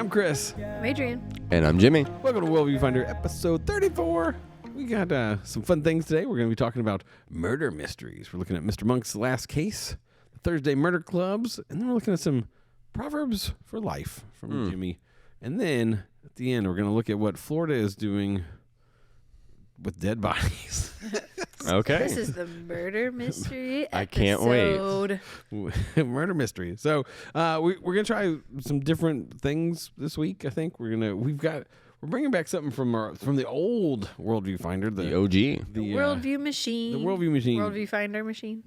I'm Chris. I'm Adrian. And I'm Jimmy. Welcome to Worldview Finder, episode 34. We got some fun things today. We're going to be talking about murder mysteries. We're looking at Mr. Monk's last case, the Thursday murder clubs, and then we're looking at some proverbs for life from Jimmy. And then at the end, we're going to look at what Florida is doing with dead bodies. Okay. This is the murder mystery episode. I can't wait. Murder mystery. So we're gonna try some different things this week. I think we're bringing back something from the old Worldview Finder, The OG. The Worldview machine. The Worldview machine. Worldview Finder machine.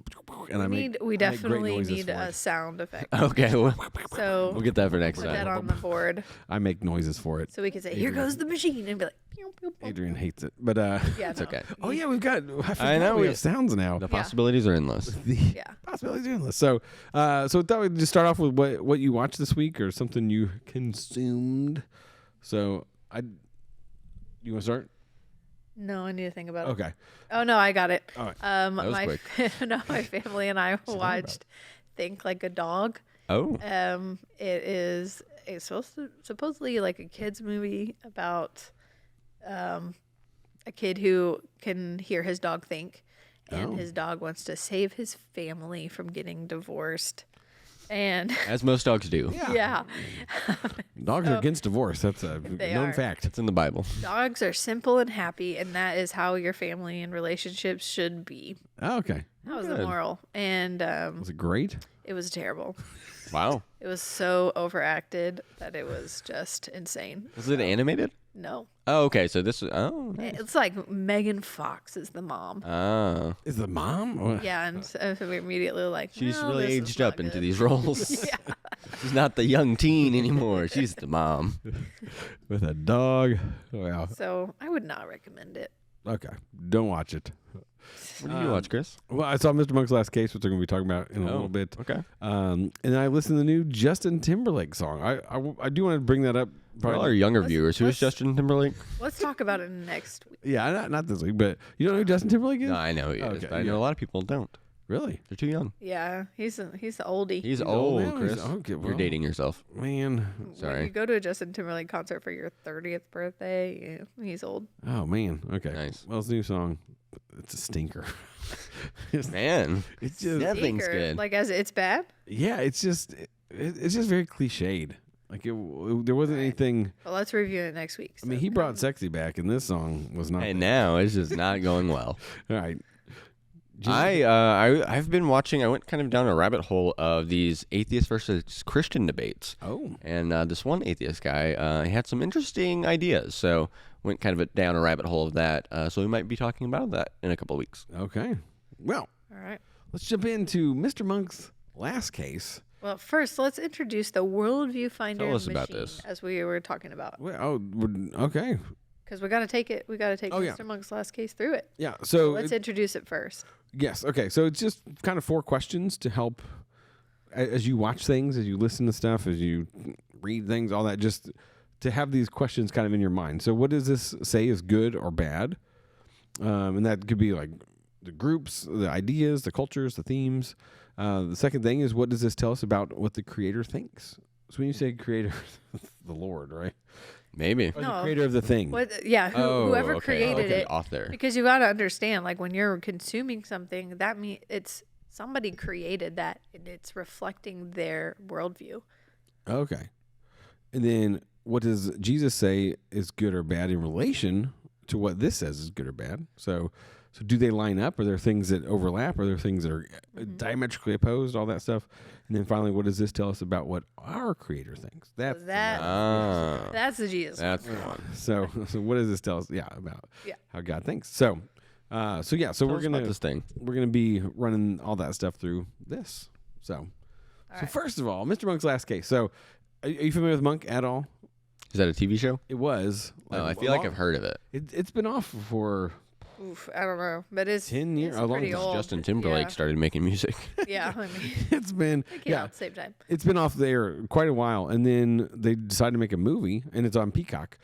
And We definitely need a sound effect. Okay, So we'll get that for next put time. that on the board I make noises for it. so we can say, "Here goes the machine," and be like, pew, pew, pew. Adrian hates it, but "Yeah, It's no. okay. oh yeah, we've got. I know, we have sounds now. The possibilities are endless. The Yeah. possibilities are endless. So, I thought we'd just start off with what you watched this week or something you consumed. So, you want to start? No, I need to think about it. Okay. Oh no, I got it. All right. was quick. My family and I watched Think Like a Dog. Oh. It's supposedly like a kid's movie about a kid who can hear his dog think, and his dog wants to save his family from getting divorced. And As most dogs do. yeah, Dogs are against divorce. That's a They known are. fact. It's in the Bible. dogs are simple and happy, and that is how your family and relationships should be. Oh, okay. That was the Good. moral, and Was it great? it was terrible. Wow. It was so overacted that it was just insane. Was it animated? No, Oh, okay. So this was. Oh. Nice. it's like Megan Fox is the mom. Oh. Is the mom? Or- Yeah, and so we immediately like, She's "No, really this is aged not up into good." these roles. Yeah. She's not the young teen anymore. She's the mom. With a dog. Wow. So I would not recommend it. Okay. Don't watch it. What did you watch, Chris? Well, I saw Mr. Monk's last case, which we're going to be talking about in a little bit. Okay. And I listened to the new Justin Timberlake song. I do want to bring that up. For all our younger Let's- viewers, who is let's- Justin Timberlake? Let's talk about it next week. Yeah, not this week, but you don't know who Justin Timberlake is? No, I know he is, Okay, but I yeah. know a lot of people don't. Really? They're too young. Yeah, he's the oldie. He's old old, now? Chris. He's- okay, well. You're dating yourself. Man. When Sorry. you go to a Justin Timberlake concert for your 30th birthday, he's old. Oh, man. Okay. Nice. Well, his new song, it's a stinker. Man. It's just, Nothing's Stinker, good. Like as it's bad. yeah, it's just very cliched. Like there wasn't anything. Well, let's review it next week. I mean, he brought sexy back, and this song was not. And now it's just not going well. All right. I've been watching. I went kind of down a rabbit hole of these atheist versus Christian debates. Oh. And this one atheist guy, he had some interesting ideas. So went kind of down a rabbit hole of that. So we might be talking about that in a couple of weeks. Okay. Well, All right. let's jump into Mr. Monk's last case. Well, first, let's introduce the Worldview Finder Tell us machine, about this. as we were talking about, Well, okay. because we got to take it. We got to take Oh, yeah. Mr. Monk's last case through it. Yeah. So Let's introduce it first. yes. Okay. So it's just kind of 4 questions to help as you watch things, as you listen to stuff, as you read things, all that. Just to have these questions kind of in your mind. So what does this say is good or bad? And that could be like the groups, the ideas, the cultures, the themes. The second thing is, what does this tell us about what the creator thinks? So when you say creator, the Lord, right? Maybe. Or the No. creator of the thing. What? Yeah, whoever created it. Author. Because you got to understand, like when you're consuming something, that means it's somebody created that, and it's reflecting their worldview. Okay. And then what does Jesus say is good or bad in relation to what this says is good or bad? So do they line up? Are there things that overlap? Are there things that are diametrically opposed? All that stuff. And then finally, what does this tell us about what our creator thinks? That's That's the Jesus. That's the one. so what does this tell us? Yeah, about Yeah. how God thinks. So Tell we're us about gonna this thing. we're gonna be running all that stuff through this. So right. first of all, Mr. Monk's last case. So are you familiar with Monk at all? Is that a TV show? It was. Oh, I feel like I've heard of it. It's been off for Oof, I don't know, but it's 10 years. It's How long pretty is old. Justin Timberlake started making music. Yeah, I mean, it's been they came out at the same time. it's been off there quite a while, and then they decided to make a movie, and it's on Peacock.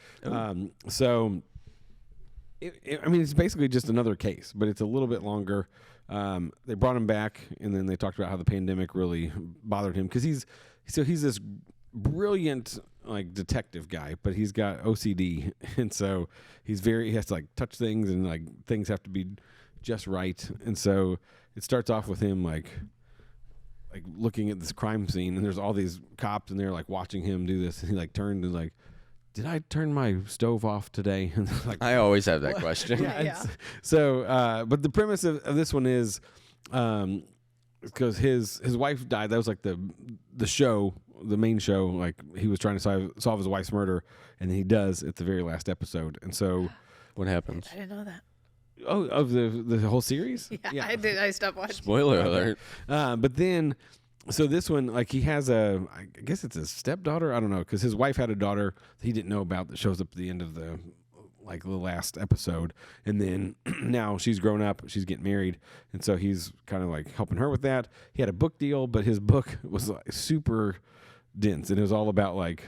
So I mean, it's basically just another case, but it's a little bit longer. They brought him back, and then they talked about how the pandemic really bothered him because he's this brilliant like detective guy, but he's got OCD, and so he has to like touch things, and like things have to be just right, and so it starts off with him like looking at this crime scene, and there's all these cops, and they're like watching him do this, and he like turned and like, did I turn my stove off today? And like, I always have that question. Yeah. So, but the premise of this one is, because his wife died. That was like the show, the main show. Like he was trying to solve his wife's murder, and he does at the very last episode. And so, What happens? I didn't know that. oh, of the whole series. Yeah, I did. I stopped watching. Spoiler alert. But then, so this one, like he has I guess it's a stepdaughter. I don't know, because his wife had a daughter he didn't know about that shows up at the end of the last episode, and then now she's grown up, she's getting married, and so he's kind of like helping her with that. He had a book deal, but his book was like super dense, and it was all about like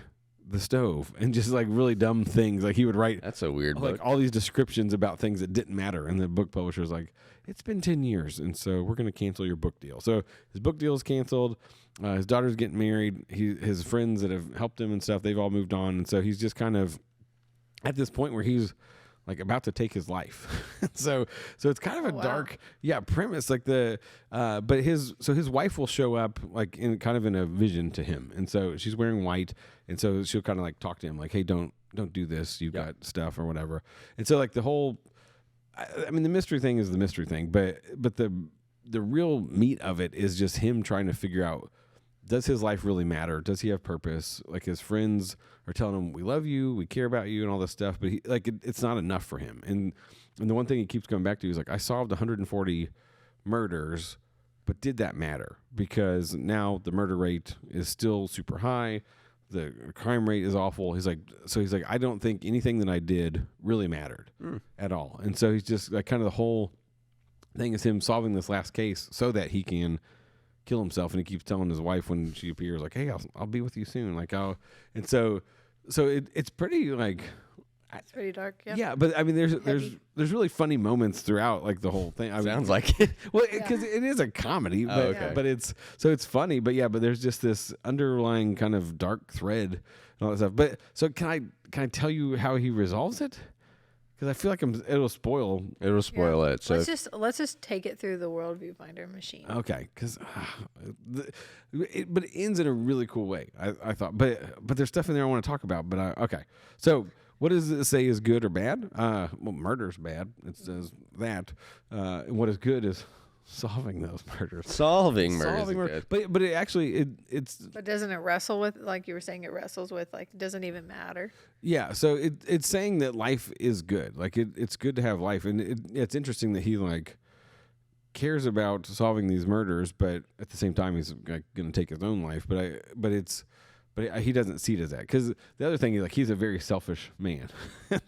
the stove and just like really dumb things. Like he would write That's a weird like book. all these descriptions about things that didn't matter, and the book publisher was like, it's been 10 years, and so we're going to cancel your book deal. So his book deal is canceled. His daughter's getting married. His friends that have helped him and stuff, they've all moved on, and so he's just kind of at this point where he's like about to take his life. so it's kind of a dark premise, like but his wife will show up like in kind of in a vision to him, and so she's wearing white, and so she'll kind of like talk to him like, hey, don't do this, you've got stuff or whatever. And so like the whole I mean the mystery thing is the mystery thing, but the real meat of it is just him trying to figure out, does his life really matter? Does he have purpose? Like his friends are telling him, we love you, we care about you, and all this stuff, but it's not enough for him. And the one thing he keeps coming back to is like, I solved 140 murders, but did that matter? Because now the murder rate is still super high, the crime rate is awful. He's like, I don't think anything that I did really mattered at all. And so he's just like, kind of the whole thing is him solving this last case so that he can kill himself, and he keeps telling his wife when she appears like, hey, I'll be with you soon, like and so it's pretty like it's pretty dark. Yeah, but I mean there's really funny moments throughout like the whole thing. Sounds like it. Well, because it is a comedy, but but it's funny, but there's just this underlying kind of dark thread and all that stuff. But so can I tell you how he resolves it? Because I feel like it'll spoil it. So let's just take it through the Worldview Finder machine. Okay, because but it ends in a really cool way. I thought, but there's stuff in there I want to talk about. But okay, so what does it say is good or bad? Well, murder's bad. It says that. And what is good is solving those murders. Solving murders. But it actually it's. But doesn't it wrestle with, like you were saying, it wrestles with like it doesn't even matter. Yeah, so it's saying that life is good. Like it's good to have life, and it's interesting that he like cares about solving these murders, but at the same time he's like, going to take his own life. But he doesn't see it as that, because the other thing is like he's a very selfish man.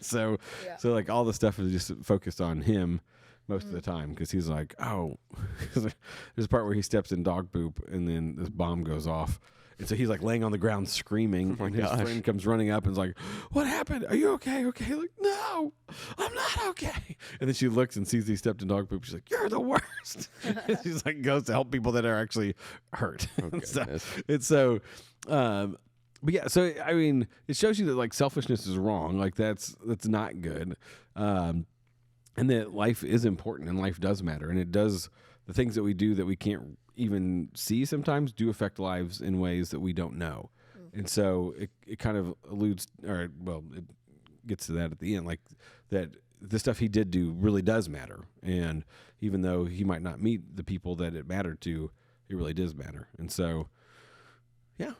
so like all the stuff is just focused on him most of the time, because he's like, oh, there's a part where he steps in dog poop and then this bomb goes off. And so he's like laying on the ground screaming, and his friend comes running up and is like, what happened? Are you okay? Okay. Like, no, I'm not okay. And then she looks and sees he stepped in dog poop. She's like, you're the worst. And she's like, goes to help people that are actually hurt. But yeah, so I mean, it shows you that like selfishness is wrong. Like that's not good. And that life is important and life does matter. And the things that we do that we can't even see sometimes do affect lives in ways that we don't know. And so it kind of alludes, it gets to that at the end, like that the stuff he did do really does matter. And even though he might not meet the people that it mattered to, it really does matter. And so, yeah.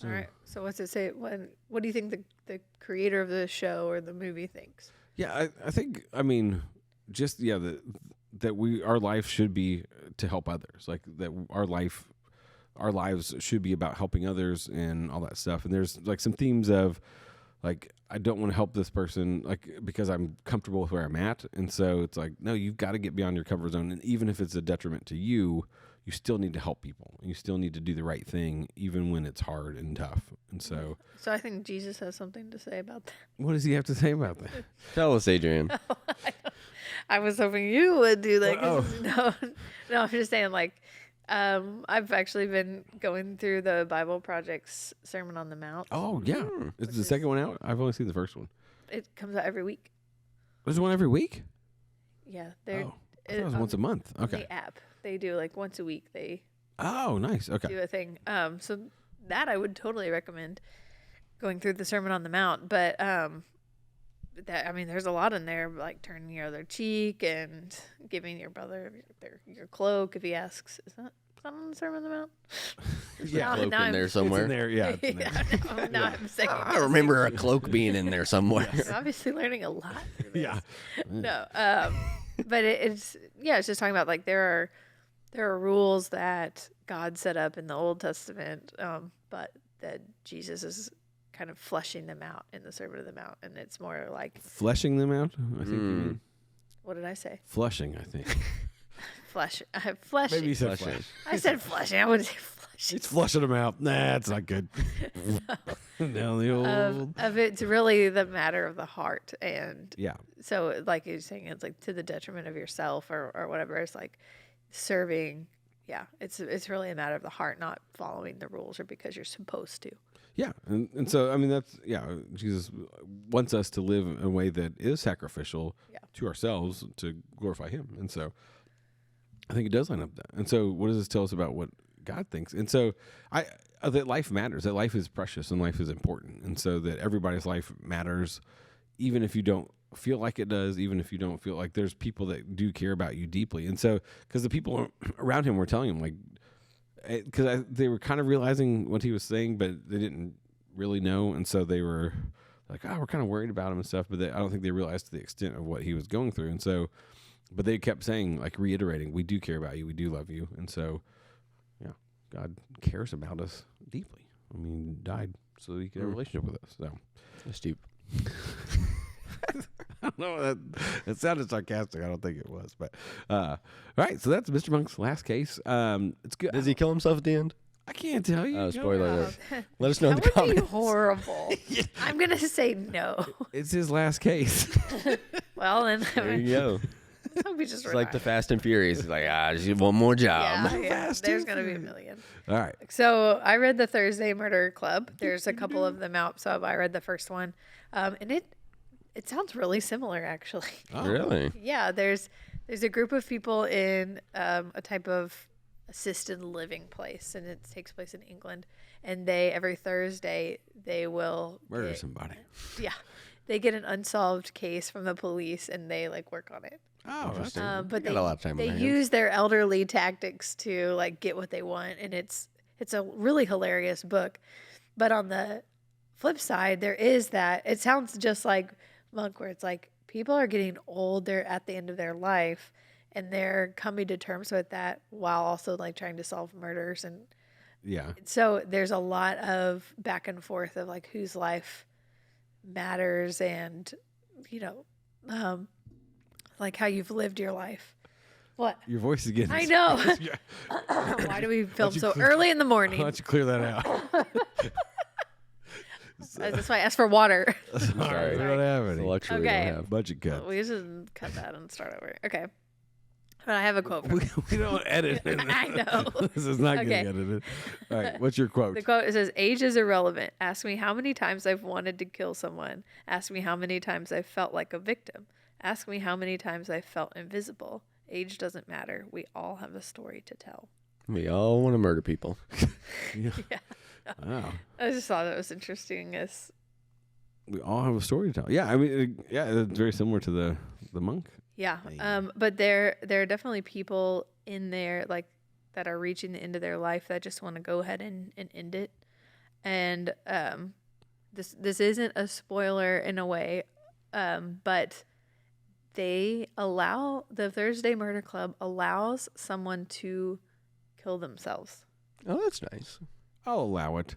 All right. So what's it say? What do you think the creator of the show or the movie thinks? Yeah, I think, I mean, just, that our life should be to help others. Like that our lives should be about helping others and all that stuff. And there's like some themes of like, I don't want to help this person like because I'm comfortable with where I'm at. And so it's like, no, you've got to get beyond your comfort zone. And even if it's a detriment to you, you still need to help people. You still need to do the right thing, even when it's hard and tough. And so I think Jesus has something to say about that. What does he have to say about that? Tell us, Adrian. I was hoping you would do that. No, I'm just saying, like, I've actually been going through the Bible Project's Sermon on the Mount. Oh yeah, is the second one out? I've only seen the first one. It comes out every week. There's one every week. Yeah, they're Oh, I thought it was once a month. Okay. the app. They do like once a week. They Oh, nice. Okay. do a thing. So that I would totally recommend going through the Sermon on the Mount. But that, I mean, there's a lot in there, like turning your other cheek and giving your brother your cloak if he asks. Is that on the Sermon on the Mount? Yeah, Cloak in there It's somewhere. in there. Yeah. It's in there. Yeah, no, I'm second I remember a cloak being in there somewhere. guessing. You're obviously learning a lot. through this. Yeah. No, but it's just talking about like there are rules that God set up in the Old Testament, but that Jesus is kind of fleshing them out in the Sermon on the Mount, and it's more like Fleshing them out. I think you mean what did I say? flushing. I think. Fleshing. Maybe you said Flushing. flesh. I said fleshing. I wouldn't say fleshing. It's flushing them out. Nah, that's not good. Down the old. Of it's really the matter of the heart, and Yeah. so like you're saying, it's like to the detriment of yourself or whatever. It's like serving. Yeah, it's really a matter of the heart, not following the rules or because you're supposed to. Yeah, and so I mean that's Jesus wants us to live in a way that is sacrificial to ourselves to glorify Him, and so I think it does line up that. And so what does this tell us about what God thinks? And so that life matters, that life is precious and life is important, and so that everybody's life matters, even if you don't feel like it does, even if you don't feel like there's people that do care about you deeply, and so because the people around him were telling him like. Because they were kind of realizing what he was saying, but they didn't really know, and so they were like, "Oh, we're kind of worried about him and stuff." But I don't think they realized the extent of what he was going through, and so, but they kept saying, like, reiterating, "We do care about you. We do love you," and so, yeah, God cares about us deeply. I mean, he died so that he could have a relationship with us. So, Stupid. I don't know. That sounded sarcastic. I don't think it was, but all right. So that's Mr. Monk's last case. It's good. Does he kill himself at the end? I can't tell you. Oh, Go spoiler ahead. alert. Let us know in That the would be comments. horrible. I'm gonna say no. It's his last case. Well, then There you go. I hope we just It's like the Fast and Furious. It's like, just one more job. yeah. Fast There's and gonna be a Furious. million. All right. So I read the Thursday Murder Club. There's a couple of them out, so I read the first one, and it sounds really similar actually. Oh. Really? Yeah, there's a group of people in a type of assisted living place, and it takes place in England. And they every Thursday they will Murder get- somebody. Yeah, they get an unsolved case from the police, and they like work on it. Oh, that's But Got a lot of time on they their hands. use their elderly tactics to like get what they want, and it's a really hilarious book. But on the flip side, there is that it sounds just like Monk, where it's like people are getting old, they're at the end of their life, and they're coming to terms with that while also like trying to solve murders. And yeah. so there's a lot of back and forth of like whose life matters, and like how you've lived your life. What? Your voice is getting. I know. Why Why do we film you so clear- early in the morning? don't you clear that out? That's why I asked for water. Sorry, we don't have The any. luxury we Okay. don't have. Budget cut. We should cut that and start over. Okay. But I have a quote. We don't edit it. I know. This is not Okay. getting edited. All right, what's your quote? The quote says, "Age is irrelevant. Ask me how many times I've wanted to kill someone. Ask me how many times I've felt like a victim. Ask me how many times I've felt invisible. Age doesn't matter. We all have a story to tell." We all want to murder people. Yeah. Wow. I just thought it was interesting. As We all have a story to tell. Yeah, I mean, it's very similar to the monk. yeah, but there are definitely people in there like that are reaching the end of their life that just want to go ahead and end it. And this isn't a spoiler in a way, but the Thursday Murder Club allows someone to kill themselves. Oh, that's nice. I'll allow it.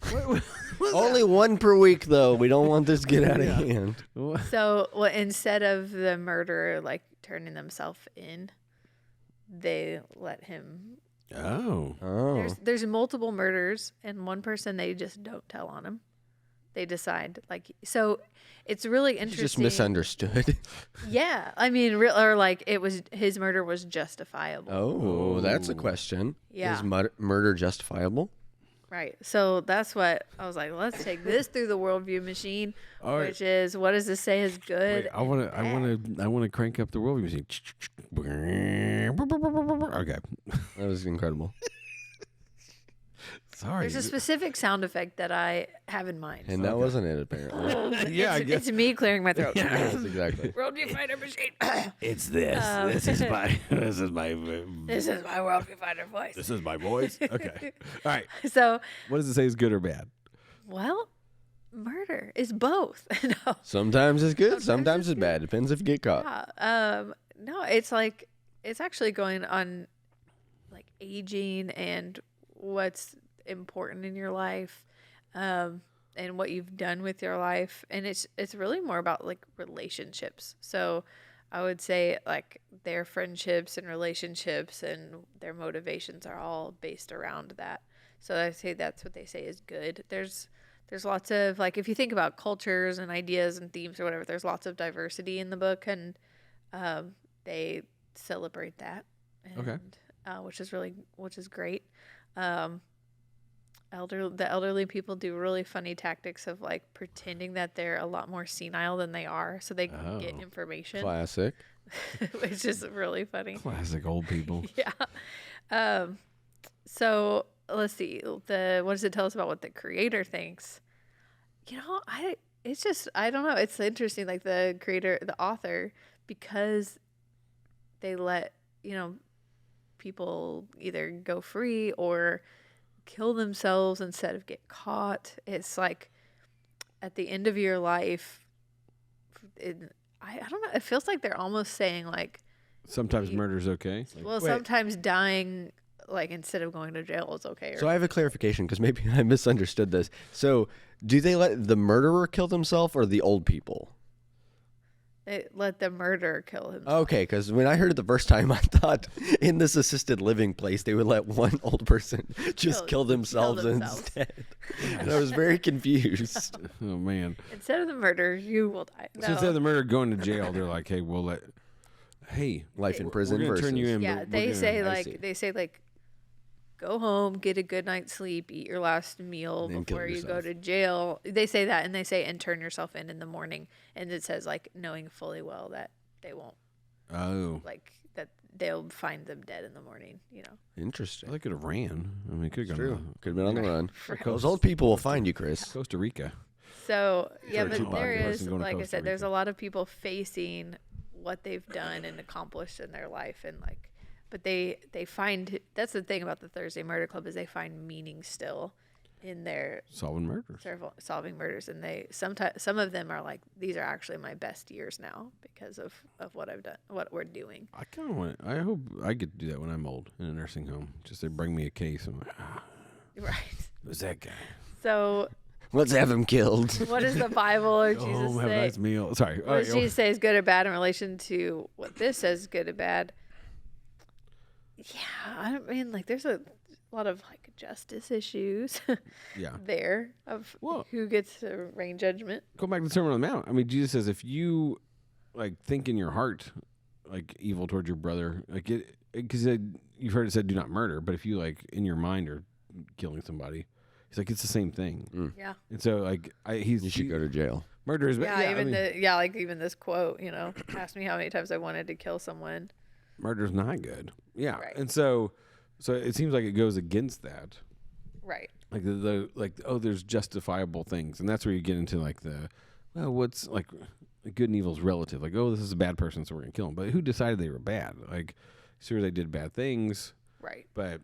Only one per week, though. We don't want this to get out of hand. So, instead of the murderer like turning themselves in, they let him. Oh. Oh. There's multiple murders, and one person they just don't tell on him. they decide. Like, so it's really He's interesting. just misunderstood. Yeah, I mean, or like his murder was justifiable. Oh, that's a question. Yeah. Is murder justifiable? Right. So that's what I was like. Let's take this through the worldview machine, All right. which is what does this say is good? Wait, I want to crank up the worldview machine. Okay. That was incredible. Sorry. There's a specific sound effect that I have in mind. And that wasn't it, apparently. Yeah, I guess. It's me clearing my throat. Yes, exactly. Worldview finder machine. It's this. This is my. This is my. This is my worldview finder voice. This is my voice. Okay. All right. So, What does it say is good or bad? well, murder is both. No. Sometimes it's good, sometimes it's bad. Depends if you get caught. No, it's like it's actually going on like aging and what's important in your life, and what you've done with your life, and it's really more about like relationships. So I would say like their friendships and relationships and their motivations are all based around that. So I say that's what they say is good. There's lots of like if you think about cultures and ideas and themes or whatever, there's lots of diversity in the book, and they celebrate that. And, Okay. which is great. The elderly people do really funny tactics of like pretending that they're a lot more senile than they are, so they can get information, Classic. which is really funny. Classic old people. Yeah. So let's see. What does it tell us about what the creator thinks? I don't know. It's interesting. Like the author, because they let people either go free or kill themselves instead of get caught. It's like at the end of your life, I don't know. It feels like they're almost saying like Sometimes murder's okay. well, sometimes dying like instead of going to jail is okay. So I have a clarification because maybe I misunderstood this. So do they let the murderer kill themselves or the old people? They let the murderer kill himself. Okay, because when I heard it the first time, I thought in this assisted living place they would let one old person just kill themselves instead. And I was very confused. Oh man. Instead of the murder, you will die. So instead of the murderer going to jail, they're like, "Hey, Life in prison we're gonna versus turn you in." Yeah, but they we're gonna- say like go home, get a good night's sleep, eat your last meal And then kill before you go yourself. to jail. They say that, and they say and turn yourself in the morning, and it says like knowing fully well that they won't Oh, like that they'll find them dead in the morning. Interesting. they could have ran. I mean, could have True. gone Could have been on the run. Right. Those old people will find you, Chris. to Costa Rica. So yeah, Sorry, but too there popular is, person going to like I Costa said, there's Rica. a lot of people facing what they've done and accomplished in their life, and like, but they find that's the thing about the Thursday Murder Club is they find meaning still in their Solving murders. solving murders, and they sometimes some of them are like these are actually my best years now because of what I've done, what we're doing. I kind of want. I hope I get to do that when I'm old in a nursing home. Just they bring me a case. I'm like, Right. who's that guy? So Let's have him killed. what does the Bible or Go Jesus home, have a say? nice meal. Sorry. What does Jesus say is good or bad in relation to what this says is good or bad? Yeah, I mean, like, there's a lot of like justice issues Yeah. there of Well- who gets to rain judgment. Go back to the Sermon on the Mount. I mean, Jesus says if you like think in your heart like evil towards your brother, like it, because you've heard it said do not murder, but if you like in your mind are killing somebody, he's like it's the same thing. Yeah, And so like You should go to jail. murder is yeah. I Even mean, like even this quote, asked me how many times I wanted to kill someone. murder's not good. Yeah, Right. and so it seems like it goes against that. Right. Like there's justifiable things, and that's where you get into like what's like good and evil's relative. Like, oh, this is a bad person, so we're gonna kill him. But who decided they were bad? Like, sure, they did bad things, Right. but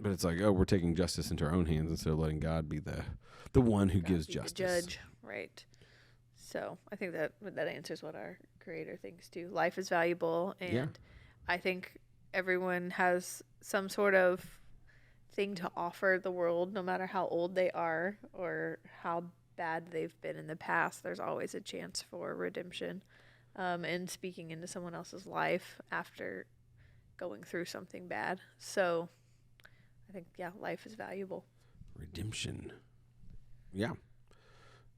it's like, oh, we're taking justice into our own hands instead of letting God be the one who gives Be the justice. judge. Right. So I think that answers what our Creator thinks too. Life is valuable, and Yeah. I think everyone has some sort of thing to offer the world, no matter how old they are or how bad they've been in the past. There's always a chance for redemption, and speaking into someone else's life after going through something bad. So I think life is valuable. Redemption. Yeah.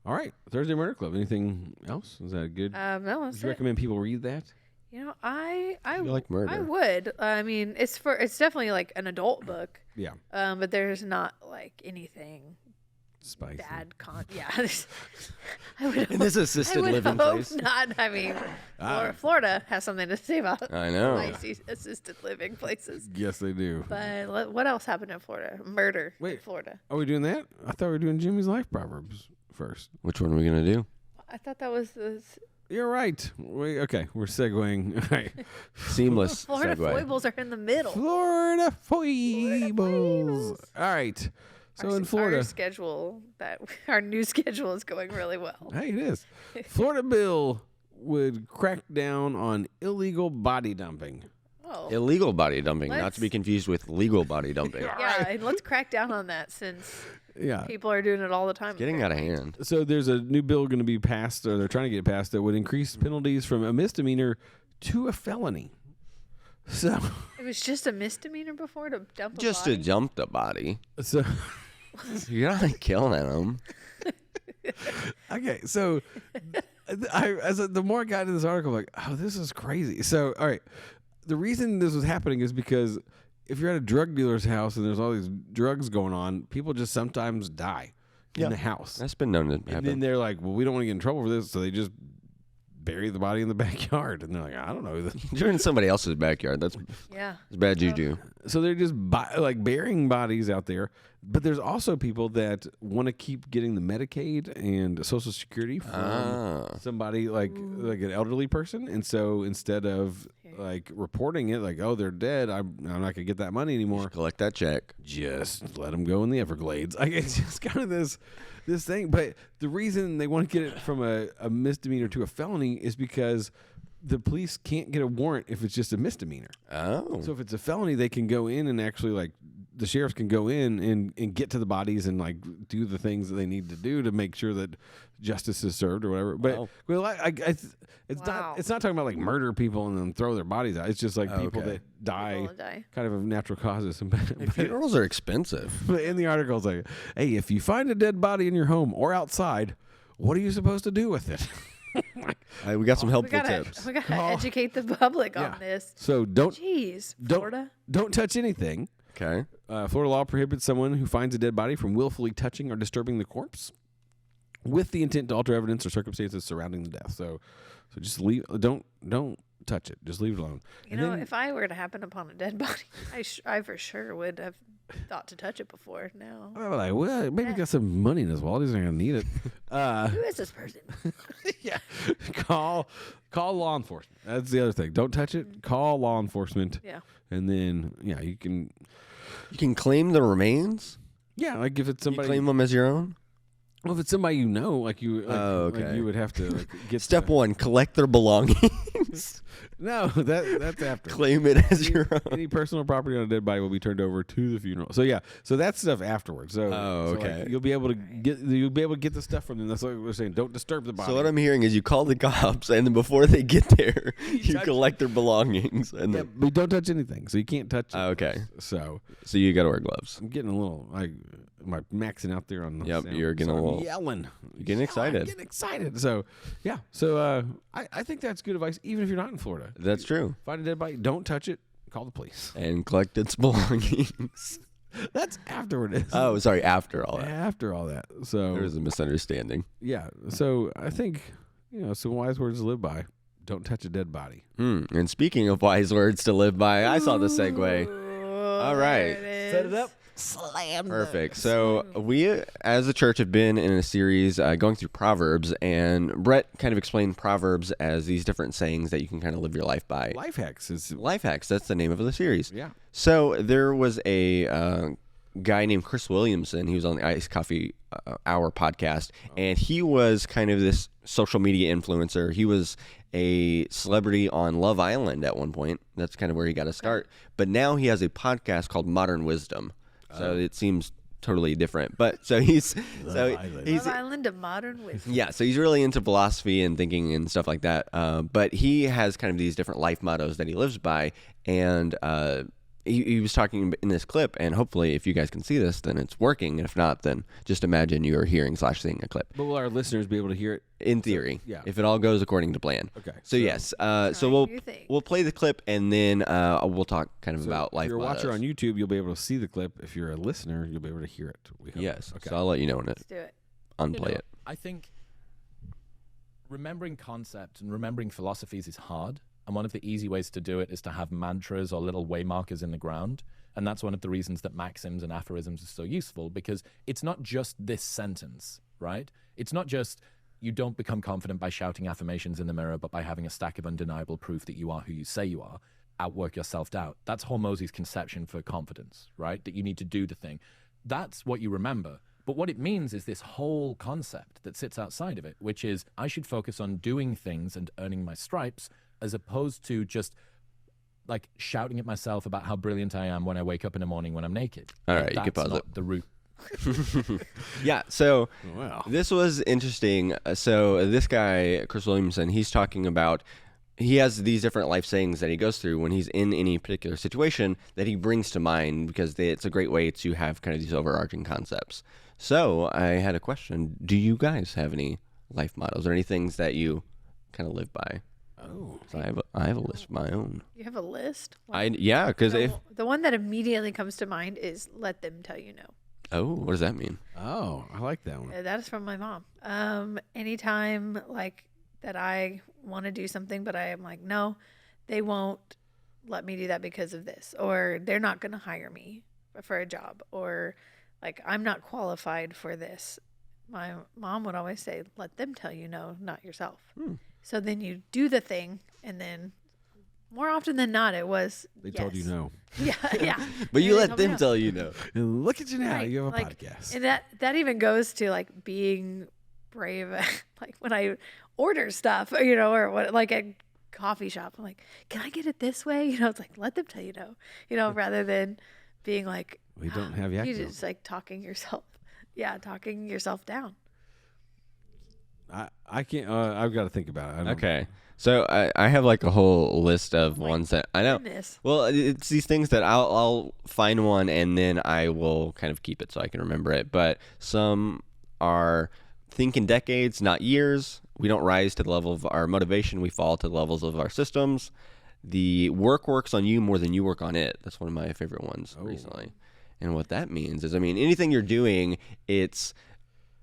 All right, Thursday Murder Club. Anything else? Is that good? No, that's Would you recommend people read that? You know, I like murder. I would. I mean, it's definitely like an adult book. Yeah. But there's not like anything Spicy. bad yeah. I would In this assisted living place. Not. I mean, Florida has something to say about I know. spicy assisted living places. Yes, they do. But what else happened in Florida? Murder in Florida. Are we doing that? I thought we were doing Jimmy's Life Proverbs first. Which one are we going to do? I thought that was the You're right. We're segueing. All right. Seamless Florida segue. foibles are in the middle. Florida foibles. All right. So in Florida, our new schedule is going really well. hey, it is. Florida bill would crack down on illegal body dumping. Oh. Illegal body dumping, not to be confused with legal body dumping. Yeah, and let's crack down on that since Yeah. people are doing it all the time. Getting out of hand. So there's a new bill going to be passed, or they're trying to get it passed, that would increase penalties from a misdemeanor to a felony. So It was just a misdemeanor before to dump a Just body? to dump the body. So You're not killing them. okay, so the more I got into this article, I'm like, oh, this is crazy. So, all right, the reason this was happening is because if you're at a drug dealer's house and there's all these drugs going on, people just sometimes die in the house. That's been known to And happen. then they're like, well, we don't want to get in trouble for this, so they just bury the body in the backyard. And they're like, I don't know. You're in somebody else's backyard. That's bad juju. So they're just burying bodies out there. But there's also people that want to keep getting the Medicaid and Social Security from somebody like an elderly person. And so instead of like reporting it, like, oh, they're dead, I'm not going to get that money anymore. Just collect that check. Just let them go in the Everglades. Like, it's just kind of this thing. But the reason they want to get it from a misdemeanor to a felony is because the police can't get a warrant if it's just a misdemeanor. Oh. So if it's a felony, they can go in and actually, like, the sheriffs can go in and get to the bodies and, like, do the things that they need to do to make sure that justice is served or whatever. But it's not talking about, like, murder people and then throw their bodies out. It's just like people that die kind of natural causes. Funerals are expensive. But in the article, it's like, hey, if you find a dead body in your home or outside, what are you supposed to do with it? We got some helpful tips. We gotta educate the public on this. So Florida. Don't touch anything. Okay. Florida law prohibits someone who finds a dead body from willfully touching or disturbing the corpse with the intent to alter evidence or circumstances surrounding the death. So just leave. Don't touch it. Just leave it alone. You know, if I were to happen upon a dead body, I for sure would have thought to touch it before. No. I'm like, well, maybe got some money in his wallet. He's not gonna need it. Who is this person? Yeah. Call law enforcement. That's the other thing. Don't touch it. Call law enforcement. Yeah. And then you can claim the remains. Yeah, like if it's somebody You claim them as your own. Well, if it's somebody you know, like you, okay. like you would have to get Step one: collect their belongings. No, that's after. Claim it as your own. Any personal property on a dead body will be turned over to the funeral. So so that's stuff afterwards. So, okay. Like, you'll be able to get the stuff from them. That's what we're saying. Don't disturb the body. So what I'm hearing is you call the cops, and then before they get there, you collect their belongings, and then but don't touch anything. So you can't touch it. Okay. So you got to wear gloves. I'm getting a little my maxing out there on the sound. You're getting a little yelling. You're getting excited. I'm getting excited. So So I think that's good advice, even if you're not in Florida. That's true. Find a dead body, don't touch it, call the police. And collect its belongings. That's afterward. Oh, sorry, after all that. After all that. So There was a misunderstanding. Yeah. So I think, some wise words to live by. Don't touch a dead body. And speaking of wise words to live by, I saw the segue. All right. Set it up. Slam. Perfect. So we, as a church, have been in a series going through Proverbs, and Brett kind of explained Proverbs as these different sayings that you can kind of live your life by. Life hacks. Life hacks. That's the name of the series. Yeah. So there was a guy named Chris Williamson. He was on the Iced Coffee Hour podcast, and he was kind of this social media influencer. He was a celebrity on Love Island at one point. That's kind of where he got a start. But now he has a podcast called Modern Wisdom. So it seems totally different. But so he's Love Island of Modern Wisdom. Yeah, so he's really into philosophy and thinking and stuff like that. But he has kind of these different life mottos that he lives by, and he was talking in this clip, and hopefully if you guys can see this, then it's working. And if not, then just imagine you're hearing / seeing a clip. But will our listeners be able to hear it? In theory, yeah. If it all goes according to plan. Okay. So yes, so we'll play the clip, and then we'll talk kind of about life. If you're a watcher on YouTube, you'll be able to see the clip. If you're a listener, you'll be able to hear it. Yes. Okay. So I'll let you know when Let's do it. Unplay it. I think remembering concepts and remembering philosophies is hard. And one of the easy ways to do it is to have mantras or little way markers in the ground. And that's one of the reasons that maxims and aphorisms are so useful, because it's not just this sentence, right? It's not just you don't become confident by shouting affirmations in the mirror, but by having a stack of undeniable proof that you are who you say you are. Outwork your self-doubt. That's Hormozi's conception for confidence, right? That you need to do the thing. That's what you remember. But what it means is this whole concept that sits outside of it, which is I should focus on doing things and earning my stripes, as opposed to just like shouting at myself about how brilliant I am when I wake up in the morning when I'm naked. All right, you can That's pause not it. the root. Yeah, so Wow. this was interesting. So this guy, Chris Williamson, he's talking about, he has these different life sayings that he goes through when he's in any particular situation that he brings to mind, because it's a great way to have kind of these overarching concepts. So I had a question. Do you guys have any life mottos or any things that you kind of live by? Oh. So I have a list of my own. You have a list? Because The one that immediately comes to mind is let them tell you no. what does that mean? Oh, I like that one. That is from my mom. Anytime like that I want to do something, but I am like, no, they won't let me do that because of this, or they're not going to hire me for a job, or like I'm not qualified for this. My mom would always say, let them tell you no, not yourself. So then you do the thing, and then more often than not, it was They told you yes. no. Yeah, yeah. But you And they let told me them no. tell you no. And look at you now. Right, You have a like, podcast. And that even goes to like being brave. Like when I order stuff, or what, like at coffee shop, I'm like, can I get it this way? It's like, let them tell you no, rather than being like, We don't have yak you milk. just like talking yourself down. I can't. I've got to think about it. I don't- Okay. So I have like a whole list of ones that I know. Goodness. Well, it's these things that I'll find one and then I will kind of keep it so I can remember it. But some are think in decades, not years. We don't rise to the level of our motivation. We fall to the levels of our systems. The work works on you more than you work on it. That's one of my favorite ones recently. And what that means is, anything you're doing, it's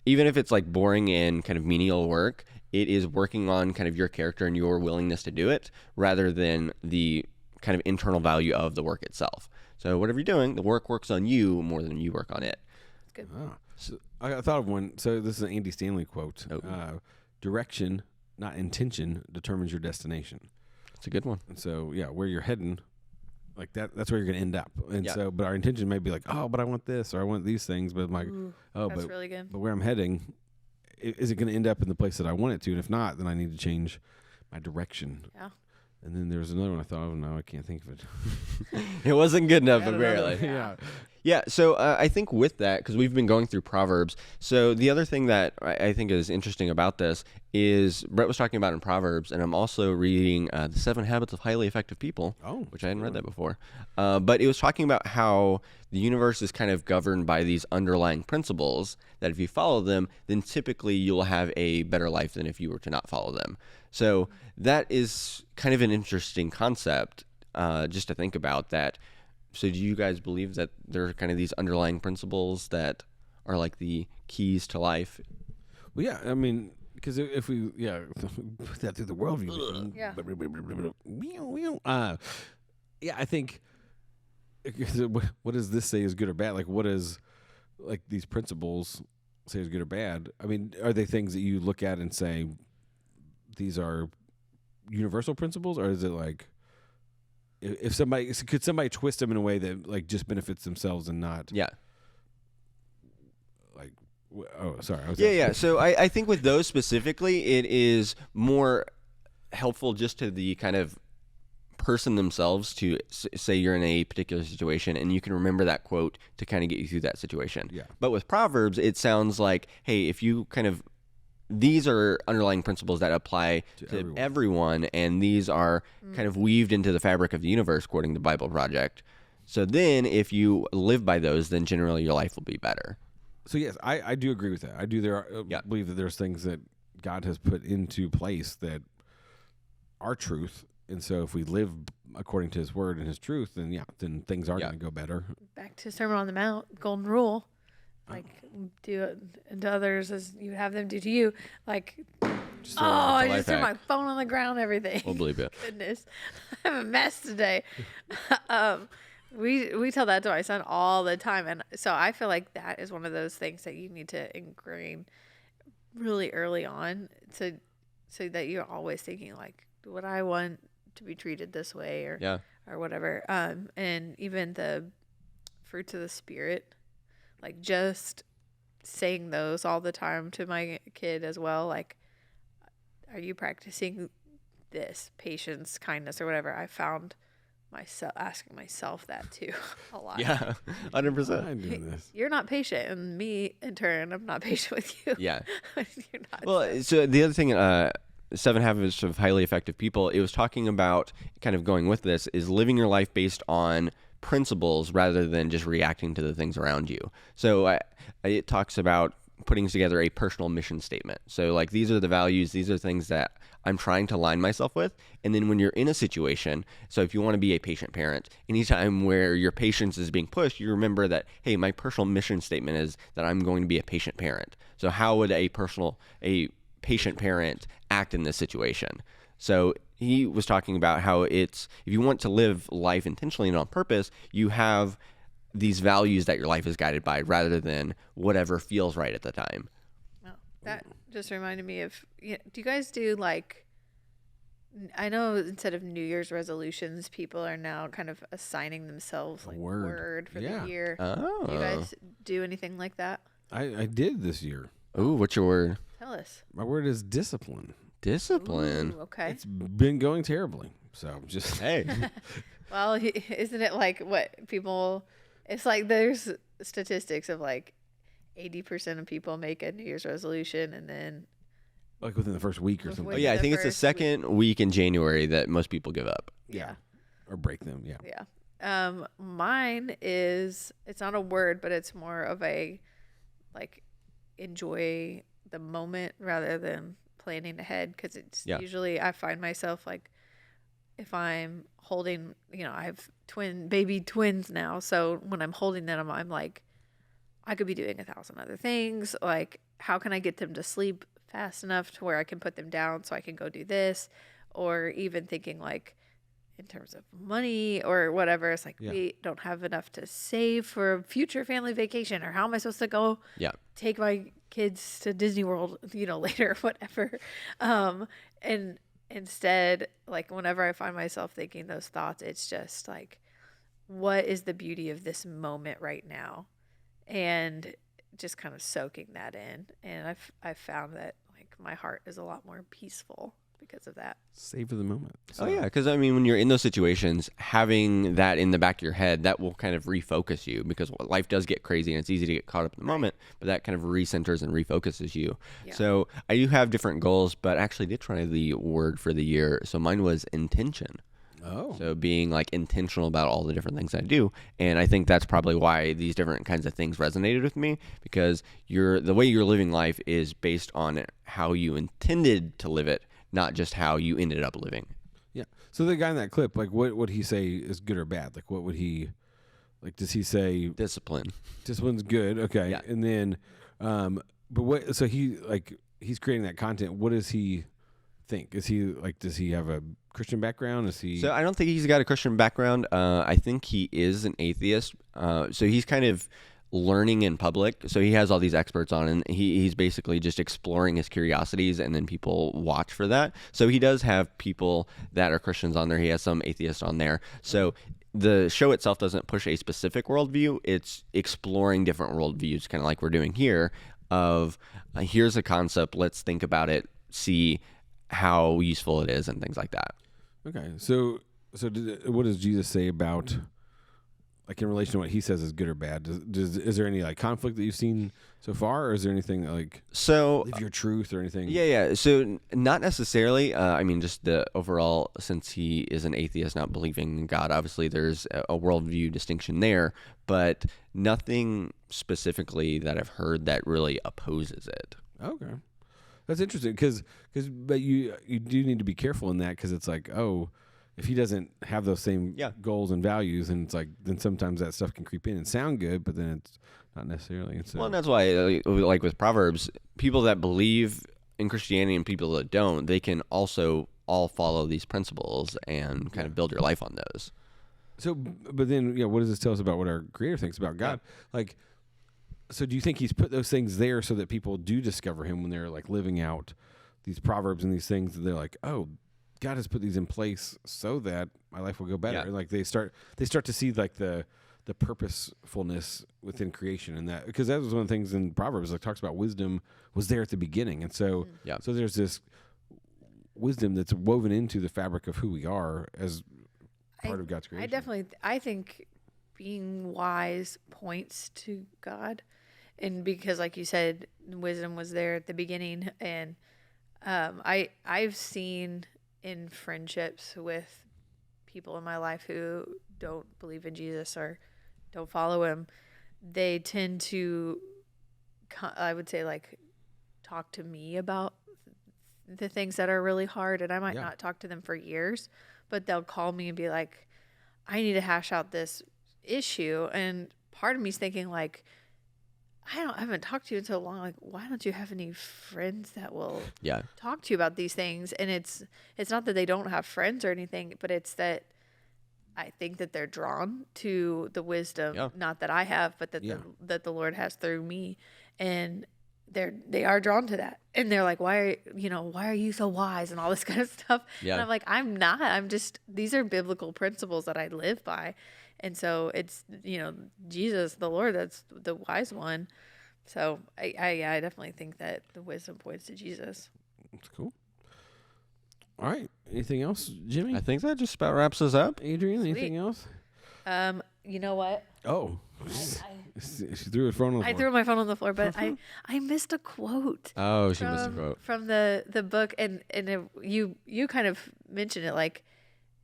even if it's like boring and kind of menial work, it is working on kind of your character and your willingness to do it rather than the kind of internal value of the work itself. So whatever you're doing, the work works on you more than you work on it. Good. Ah, so I thought of one. So this is an Andy Stanley quote. Direction, not intention, determines your destination. That's a good one. And so, yeah, where you're heading, like that's where you're going to end up. And Yeah. so, but our intention may be like, oh, but I want this or I want these things. But I'm like, oh, That's but really good. but where I'm heading, is it going to end up in the place that I want it to? And if not, then I need to change my direction. Yeah. And then there's another one I thought of. No, I can't think of it. It wasn't good enough, I don't know. apparently. Yeah. Yeah, so I think with that, because we've been going through Proverbs, so the other thing that I think is interesting about this is Brett was talking about in Proverbs, and I'm also reading The 7 Habits of Highly Effective People, which I hadn't read that before. But it was talking about how the universe is kind of governed by these underlying principles that if you follow them, then typically you'll have a better life than if you were to not follow them. So that is kind of an interesting concept just to think about that. So do you guys believe that there are kind of these underlying principles that are like the keys to life? Well, yeah, I mean, because if we, put that through the worldview. Yeah. I think, what does this say is good or bad? Like, what does, like, these principles say is good or bad? I mean, are they things that you look at and say, these are universal principles? Or is it like, could somebody twist them in a way that like just benefits themselves and not like sorry So I think with those specifically it is more helpful just to the kind of person themselves to say you're in a particular situation and you can remember that quote to kind of get you through that situation. But with Proverbs it sounds like, hey, if you kind of these are underlying principles that apply to everyone, and these are kind of weaved into the fabric of the universe, according to Bible Project. So then if you live by those, then generally your life will be better. So yes, I do agree with that. I do believe that there's things that God has put into place that are truth. And so if we live according to his word and his truth, then things are going to go better. Back to Sermon on the Mount, golden rule. Like, do it unto others as you would have them do to you. Like, I just threw my phone on the ground, everything. We'll believe it. Goodness. I'm a mess today. We tell that to my son all the time. And so I feel like that is one of those things that you need to ingrain really early on so that you're always thinking, like, would I want to be treated this way or whatever. And even the fruits of the Spirit, like just saying those all the time to my kid as well. Like, are you practicing this patience, kindness, or whatever? I found myself asking myself that too a lot. Yeah, 100%. I'm doing this. You're not patient, and me in turn, I'm not patient with you. Yeah. You're not. Well, so the other thing, 7 Habits of Highly Effective People, it was talking about, kind of going with this, is living your life based on principles rather than just reacting to the things around you. So it talks about putting together a personal mission statement. So like, these are the values, these are things that I'm trying to align myself with. And then when you're in a situation, so if you want to be a patient parent, anytime where your patience is being pushed, you remember that, hey, my personal mission statement is that I'm going to be a patient parent. So how would a patient parent act in this situation? So he was talking about how if you want to live life intentionally and on purpose, you have these values that your life is guided by rather than whatever feels right at the time. Well, that just reminded me of, do you guys do, like, I know instead of New Year's resolutions, people are now kind of assigning themselves like word for the year. Oh. Do you guys do anything like that? I did this year. Ooh, what's your word? Tell us. My word is discipline. Discipline. Ooh, okay. It's been going terribly. So just Hey. Well, isn't it like what people, it's like there's statistics of like 80% of people make a New Year's resolution and then like within the first week or something. Oh, yeah, I think it's the second week in January that most people give up. Yeah. Or break them. Yeah. Yeah. Mine is, it's not a word, but it's more of a, like, enjoy the moment rather than planning ahead. Because it's usually, I find myself like, if I'm holding, I have baby twins now. So when I'm holding them, I'm like, I could be doing 1,000 other things. Like, how can I get them to sleep fast enough to where I can put them down so I can go do this? Or even thinking like in terms of money or whatever, it's like, we don't have enough to save for a future family vacation, or how am I supposed to go take my kids to Disney World, later, whatever. And instead, like, whenever I find myself thinking those thoughts, it's just like, what is the beauty of this moment right now? And just kind of soaking that in. And I've found that, like, my heart is a lot more peaceful because of that. Savor the moment. So. Oh, yeah, because, I mean, when you're in those situations, having that in the back of your head, that will kind of refocus you, because life does get crazy and it's easy to get caught up in the moment, but that kind of recenters and refocuses you. Yeah. So I do have different goals, but actually did try the word for the year. So mine was intention. Oh. So being like intentional about all the different things I do. And I think that's probably why these different kinds of things resonated with me, because the way you're living life is based on how you intended to live it, not just how you ended up living. Yeah. So the guy in that clip, like, what would he say is good or bad? Like, what would he, like, does he say discipline? Discipline's good. Okay. Yeah. And then, but what, so he's creating that content. What does he think? Is he like, does he have a Christian background? Is he? So I don't think he's got a Christian background. I think he is an atheist. So he's kind of learning in public. So he has all these experts on, and he's basically just exploring his curiosities, and then people watch for that. So he does have people that are Christians on there. He has some atheists on there. So the show itself doesn't push a specific worldview. It's exploring different worldviews, kind of like we're doing here, of here's a concept, let's think about it, see how useful it is, and things like that. Okay. So what does Jesus say about, like in relation to what he says is good or bad? Is there any like conflict that you've seen so far, or is there anything that, like, So live your truth or anything? yeah. So not necessarily. I mean, just the overall, since he is an atheist, not believing in God, obviously there's a worldview distinction there, but nothing specifically that I've heard that really opposes it. Okay, that's interesting but you do need to be careful in that, because it's like, oh, if he doesn't have those same goals and values, and it's like, then sometimes that stuff can creep in and sound good, but then it's not necessarily. And so, Well, and that's why, like with Proverbs, people that believe in Christianity and people that don't, they can also all follow these principles and kind of build your life on those. So, but then, what does this tell us about what our Creator thinks about God? Like, so do you think He's put those things there so that people do discover Him when they're like living out these proverbs and these things, that they're like, oh, God has put these in place so that my life will go better. And like they start to see like the purposefulness within creation, and that, because that was one of the things in Proverbs, like, talks about wisdom was there at the beginning, and so so there's this wisdom that's woven into the fabric of who we are as part of God's creation. I think being wise points to God, and because, like you said, wisdom was there at the beginning, and I've seen in friendships with people in my life who don't believe in Jesus or don't follow Him, they tend to, I would say, like, talk to me about the things that are really hard, and I might not talk to them for years, but they'll call me and be like, I need to hash out this issue, and part of me's thinking, like, I haven't talked to you in so long. Like, why don't you have any friends that will talk to you about these things? And it's not that they don't have friends or anything, but it's that I think that they're drawn to the wisdom, not that I have, but that the Lord has through me, and they are drawn to that. And they're like, why are you so wise and all this kind of stuff? Yeah. And I'm like, I'm not. I'm just, these are biblical principles that I live by. And so it's, Jesus, the Lord, that's the wise one. So I definitely think that the wisdom points to Jesus. That's cool. All right. Anything else, Jimmy? I think that just about wraps us up. Adrian, anything else? You know what? Oh, she threw her phone on the floor. I threw my phone on the floor, but I missed a quote. Oh, she missed a quote from the book, and you kind of mentioned it, like,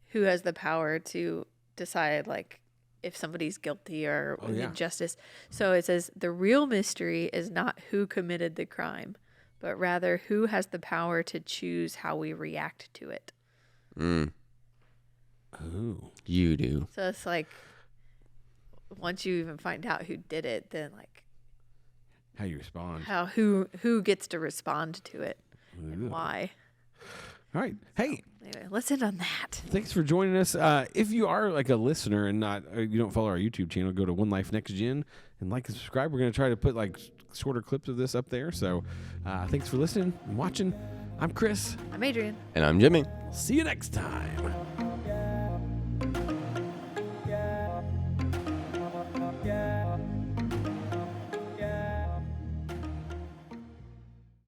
who has the power to decide, like, if somebody's guilty or injustice. So it says, the real mystery is not who committed the crime, but rather who has the power to choose how we react to it. Oh, you do. So it's like, once you even find out who did it, then, like, how you respond, who gets to respond to it, and why. All right. Hey. Anyway, let's end on that. Thanks for joining us. If you are like a listener and you don't follow our YouTube channel, go to One Life Next Gen and like and subscribe. We're going to try to put like shorter clips of this up there. So thanks for listening and watching. I'm Chris. I'm Adrian. And I'm Jimmy. See you next time.